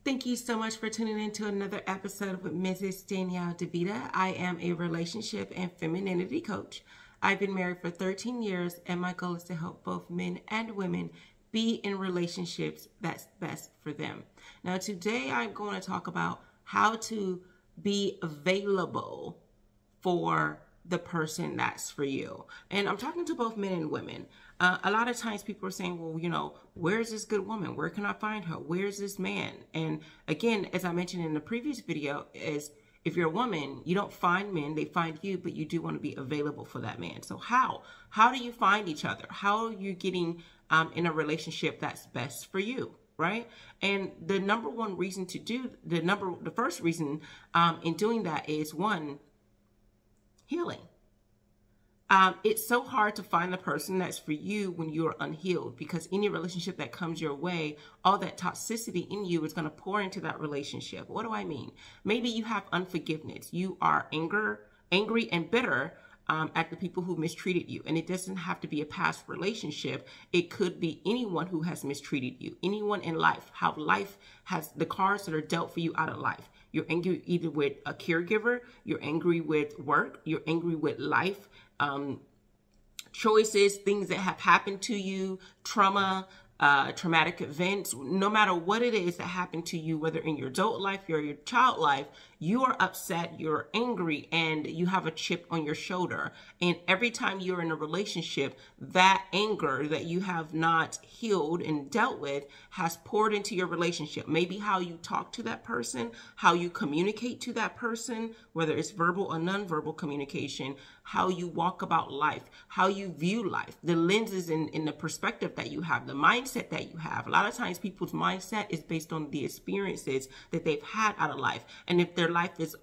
Thank you so much for tuning in to another episode with Mrs. Danielle DeVita. I am a relationship and femininity coach. I've been married for 13 years, and my goal is to help both men and women be in relationships that's best for them. Now, today I'm going to talk about how to be available for the person that's for you. And I'm talking to both men and women. A lot of times people are saying, well, where's this good woman? Where can I find her? Where's this man? And again, as I mentioned in the previous video, is if you're a woman, you don't find men, they find you, but you do want to be available for that man. So how do you find each other? How are you getting in a relationship that's best for you? Right? And the number one reason to do the first reason in doing that is one, healing. It's so hard to find the person that's for you when you're unhealed, because any relationship that comes your way, all that toxicity in you is going to pour into that relationship. What do I mean? Maybe you have unforgiveness. You are angry and bitter at the people who mistreated you. And it doesn't have to be a past relationship. It could be anyone who has mistreated you, anyone in life, how life has the cards that are dealt for you out of life. You're angry either with a caregiver, you're angry with work, you're angry with life, choices, things that have happened to you, trauma, traumatic events. No matter what it is that happened to you, whether in your adult life or your child life, you are upset, you're angry, and you have a chip on your shoulder. And every time you're in a relationship, that anger that you have not healed and dealt with has poured into your relationship. Maybe how you talk to that person, how you communicate to that person, whether it's verbal or nonverbal communication, how you walk about life, how you view life, the lenses and the perspective that you have, the mindset that you have. A lot of times people's mindset is based on the experiences that they've had out of life. And if their life is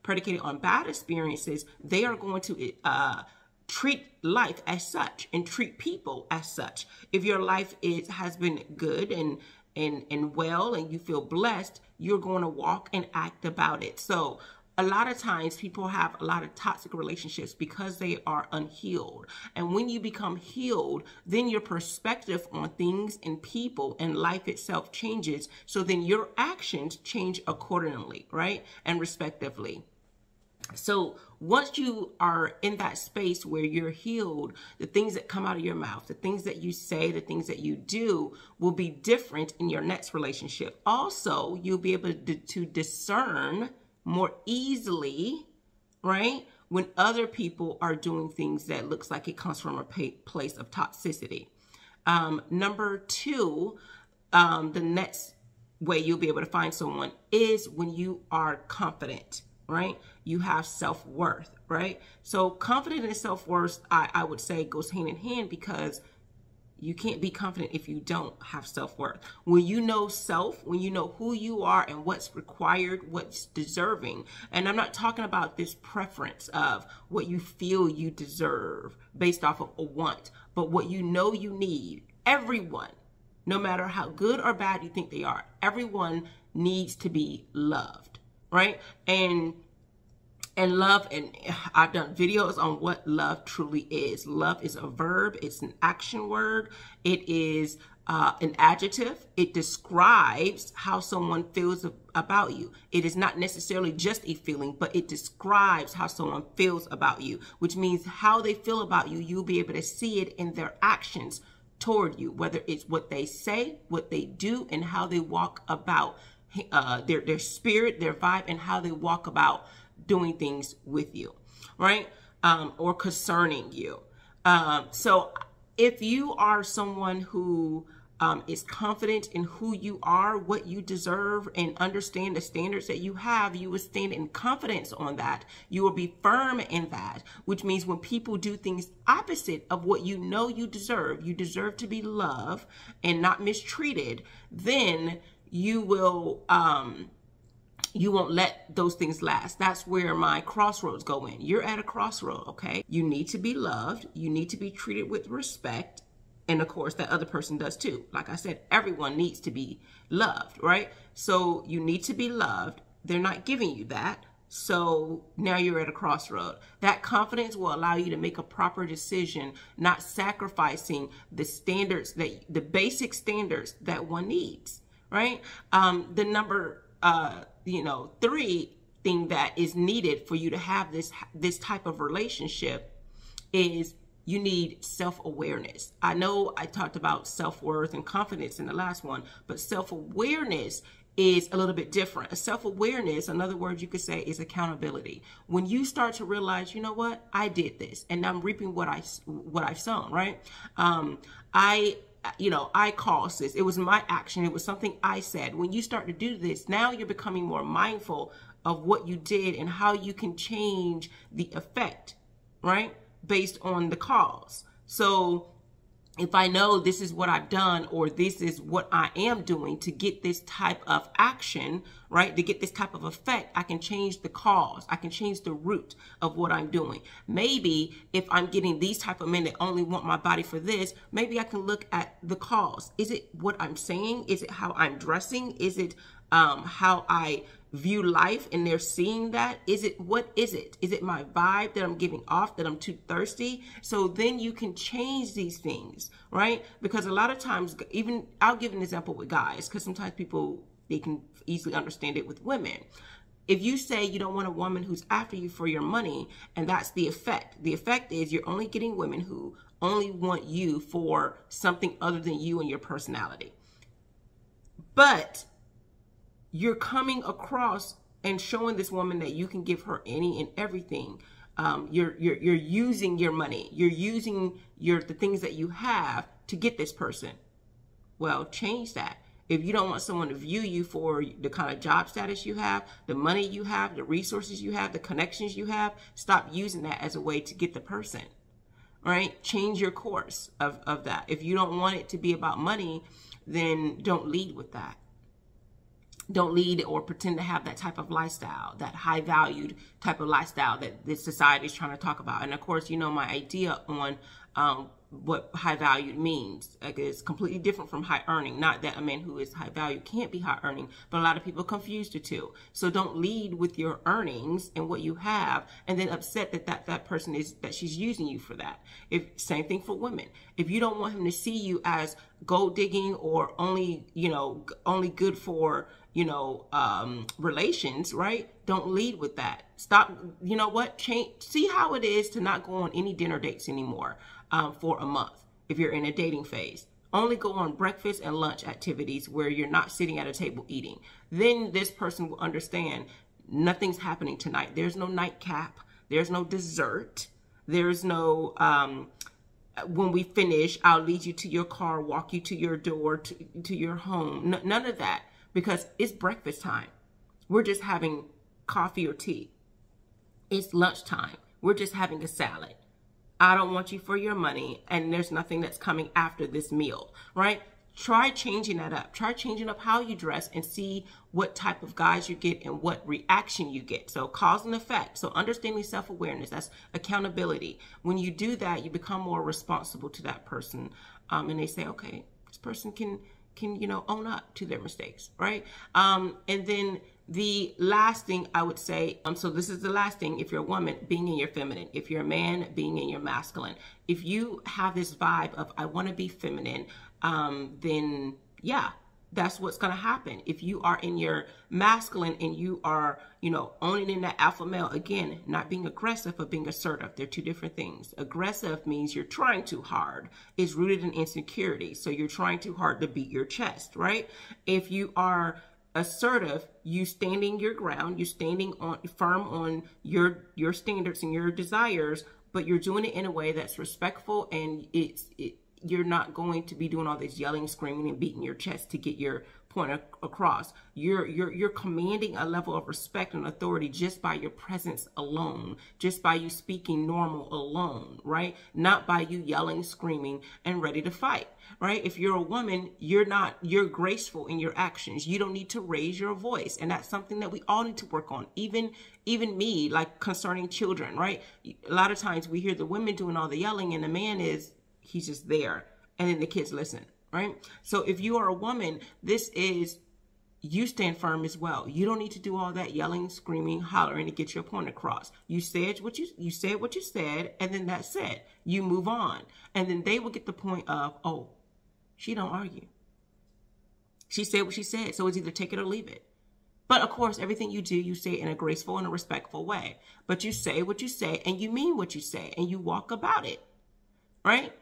predicated on bad experiences, they are going to treat life as such and treat people as such. If your life has been good and well and you feel blessed, you're going to walk and act about it. So a lot of times people have a lot of toxic relationships because they are unhealed. And when you become healed, then your perspective on things and people and life itself changes. So then your actions change accordingly, right? And respectively. So once you are in that space where you're healed, the things that come out of your mouth, the things that you say, the things that you do will be different in your next relationship. Also, you'll be able to discern more easily, right, when other people are doing things that looks like it comes from a place of toxicity. Number two, the next way you'll be able to find someone is when you are confident, right? You have self-worth, right? So confidence and self-worth, I would say, goes hand in hand, because you can't be confident if you don't have self-worth. When you know self, when you know who you are and what's required, what's deserving. And I'm not talking about this preference of what you feel you deserve based off of a want, but what you know you need. Everyone, no matter how good or bad you think they are, everyone needs to be loved, right? And love, and I've done videos on what love truly is. Love is a verb. It's an action word. It is an adjective. It describes how someone feels about you. It is not necessarily just a feeling, but it describes how someone feels about you, which means how they feel about you, you'll be able to see it in their actions toward you, whether it's what they say, what they do, and how they walk about their spirit, their vibe, and how they walk about doing things with you, right? Or concerning you. So if you are someone who is confident in who you are, what you deserve, and understand the standards that you have, you will stand in confidence on that. You will be firm in that, which means when people do things opposite of what you know you deserve to be loved and not mistreated, then you will, you won't let those things last. That's where my crossroads go in. You're at a crossroad, okay? You need to be loved. You need to be treated with respect. And of course, that other person does too. Like I said, everyone needs to be loved, right? So you need to be loved. They're not giving you that. So now you're at a crossroad. That confidence will allow you to make a proper decision, not sacrificing the standards, the basic standards that one needs. right? The number, three thing that is needed for you to have this type of relationship is you need self-awareness. I know I talked about self-worth and confidence in the last one, but self-awareness is a little bit different. A self-awareness, another word you could say, is accountability. When you start to realize, you know what, I did this and I'm reaping what I've sown, right? I caused this. It was my action. It was something I said. When you start to do this, now you're becoming more mindful of what you did and how you can change the effect, right? Based on the cause. So if I know this is what I've done, or this is what I am doing to get this type of action, right? To get this type of effect, I can change the cause. I can change the root of what I'm doing. Maybe if I'm getting these type of men that only want my body for this, maybe I can look at the cause. Is it what I'm saying? Is it how I'm dressing? Is it how I view life and they're seeing that? What is it? Is it my vibe that I'm giving off, that I'm too thirsty? So then you can change these things, right? Because a lot of times, even I'll give an example with guys, because sometimes people, they can easily understand it with women. If you say you don't want a woman who's after you for your money, and that's the effect. The effect is you're only getting women who only want you for something other than you and your personality. But you're coming across and showing this woman that you can give her any and everything. You're using your money. You're using the things that you have to get this person. Well, change that. If you don't want someone to view you for the kind of job status you have, the money you have, the resources you have, the connections you have, stop using that as a way to get the person, right? Change your course of that. If you don't want it to be about money, then don't lead with that. Don't lead or pretend to have that type of lifestyle, that high valued type of lifestyle that this society is trying to talk about. And of course, you know, my idea on what high valued means is completely different from high earning. Not that a man who is high value can't be high earning, but a lot of people confuse the two. So don't lead with your earnings and what you have and then upset that person is, that she's using you for that. Same thing for women. If you don't want him to see you as gold digging or only good for, relations, right? Don't lead with that. Stop, see how it is to not go on any dinner dates anymore for a month if you're in a dating phase. Only go on breakfast and lunch activities where you're not sitting at a table eating. Then this person will understand nothing's happening tonight. There's no nightcap. There's no dessert. There's no, when we finish, I'll lead you to your car, walk you to your door, to your home. None of that. Because it's breakfast time. We're just having coffee or tea. It's lunchtime. We're just having a salad. I don't want you for your money, and there's nothing that's coming after this meal, right? Try changing that up. Try changing up how you dress and see what type of guys you get and what reaction you get. So cause and effect. So understanding self-awareness, that's accountability. When you do that, you become more responsible to that person. And they say, okay, this person can own up to their mistakes, right? And then the last thing I would say, so this is the last thing, if you're a woman, being in your feminine. If you're a man, being in your masculine. If you have this vibe of, I want to be feminine, then yeah, that's what's going to happen. If you are in your masculine and you are, owning in that alpha male, again, not being aggressive, but being assertive. They're two different things. Aggressive means you're trying too hard. It's rooted in insecurity. So you're trying too hard to beat your chest, right? If you are assertive, you standing your ground, you standing firm on your standards and your desires, but you're doing it in a way that's respectful, and you're not going to be doing all this yelling, screaming, and beating your chest to get your point across. You're commanding a level of respect and authority just by your presence alone, just by you speaking normal alone, right? Not by you yelling, screaming, and ready to fight, right? If you're a woman, you're graceful in your actions. You don't need to raise your voice. And that's something that we all need to work on. Even me, like concerning children, right? A lot of times we hear the women doing all the yelling and the man he's just there, and then the kids listen, right? So if you are a woman, this is, you stand firm as well. You don't need to do all that yelling, screaming, hollering to get your point across. You said what you said, and then that's it. You move on, and then they will get the point of, oh, she don't argue. She said what she said. So it's either take it or leave it. But of course, everything you do, you say it in a graceful and a respectful way. But you say what you say and you mean what you say and you walk about it. Right?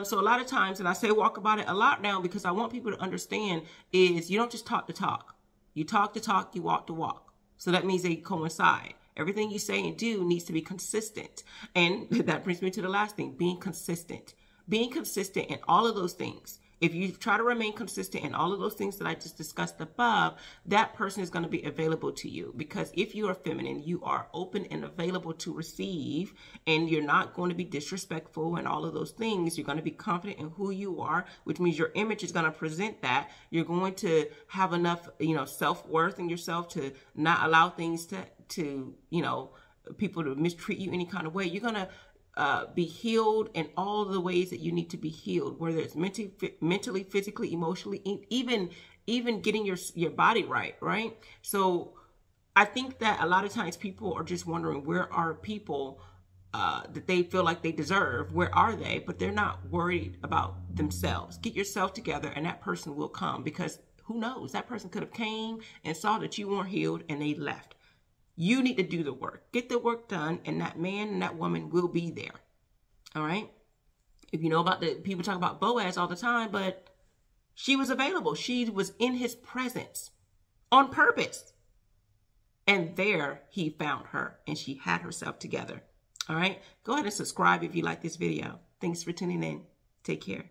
So a lot of times, and I say walk about it a lot now because I want people to understand is you don't just talk the talk. You talk the talk, you walk the walk. So that means they coincide. Everything you say and do needs to be consistent. And that brings me to the last thing, being consistent. Being consistent in all of those things. If you try to remain consistent in all of those things that I just discussed above, that person is going to be available to you. Because if you are feminine, you are open and available to receive, and you're not going to be disrespectful and all of those things. You're going to be confident in who you are, which means your image is going to present that. You're going to have enough, self-worth in yourself to not allow things to people to mistreat you any kind of way. You're going to be healed in all the ways that you need to be healed, whether it's mentally, physically, emotionally, even getting your body right? So I think that a lot of times people are just wondering, where are people that they feel like they deserve? Where are they? But they're not worried about themselves. Get yourself together and that person will come, because who knows? That person could have came and saw that you weren't healed and they left. You need to do the work. Get the work done, and that man and that woman will be there. All right? If you know about people talk about Boaz all the time, but she was available. She was in his presence on purpose. And there he found her, and she had herself together. All right? Go ahead and subscribe if you like this video. Thanks for tuning in. Take care.